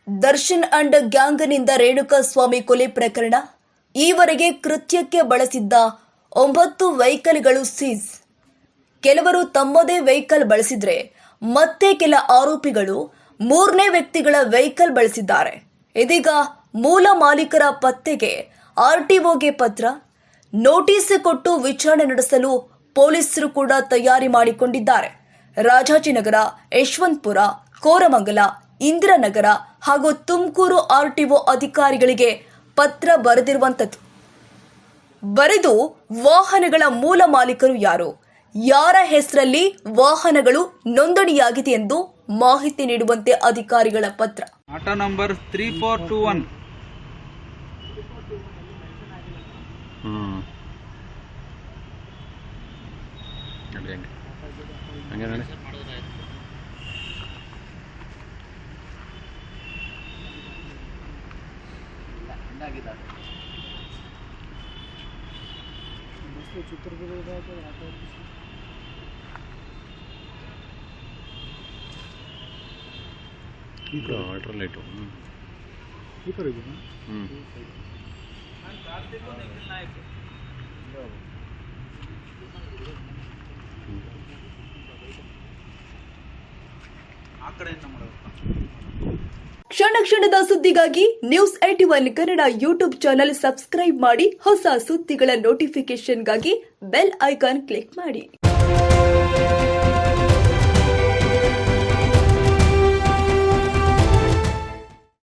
Darshan and ಗ್ಯಾಂಗ್ನಿಂದ Renukaswamy ಕೊಲೆ ಪ್ರಕರಣ. ಈವರೆಗೆ ಕೃತ್ಯಕ್ಕೆ ಬಳಸಿದ್ದ 9 ವೆಹಿಕಲ್ಗಳು ಸೀಸ್. ಕೆಲವರು ತಮ್ಮದೇ ವೆಹಿಕಲ್ ಬಳಸಿದ್ರೆ ಮತ್ತೆ ಕೆಲ ಆರೋಪಿಗಳು 3ನೇ ವ್ಯಕ್ತಿಗಳ ವೆಹಿಕಲ್ ಬಳಸಿದ್ದಾರೆ. ಇದೀಗ ಮೂಲ ಮಾಲೀಕರ ಪತ್ತೆಗೆ ಆರ್ಟಿಒಗೆ ಪತ್ರ, ನೋಟಿಸ್ ಕೊಟ್ಟು ವಿಚಾರಣೆ ನಡೆಸಲು ಪೊಲೀಸರು ಕೂಡ ತಯಾರಿ ಮಾಡಿಕೊಂಡಿದ್ದಾರೆ. ರಾಜಾಜಿನಗರ, ಯಶವಂತಪುರ, ಕೋರಮಂಗಲ, ಇಂದಿರಾನಗರ ಹಾಗೂ ತುಮಕೂರು ಆರ್ಟಿಒ ಅಧಿಕಾರಿಗಳಿಗೆ ಪತ್ರ ಬರೆದಿರುವಂಥದ್ದು. ಬರೆದು ವಾಹನಗಳ ಮೂಲ ಮಾಲೀಕರು ಯಾರು, ಯಾರ ಹೆಸರಲ್ಲಿ ವಾಹನಗಳು ನೋಂದಣಿಯಾಗಿದೆ ಎಂದು ಮಾಹಿತಿ ನೀಡುವಂತೆ ಅಧಿಕಾರಿಗಳ ಪತ್ರ. Auto number 3421. ಆಲ್ಟರ್ನೇಟಿವ್ ಕ್ಷಣ ಕ್ಷಣದ ಸುದ್ದಿಗಾಗಿ news 81 Kannada YouTube channel subscribe ಮಾಡಿ. ಹೊಸ ಸುದ್ದಿಗಳ ನೋಟಿಫಿಕೇಶನ್ಗಾಗಿ ಬೆಲ್ ಐಕಾನ್ ಕ್ಲಿಕ್ ಮಾಡಿ.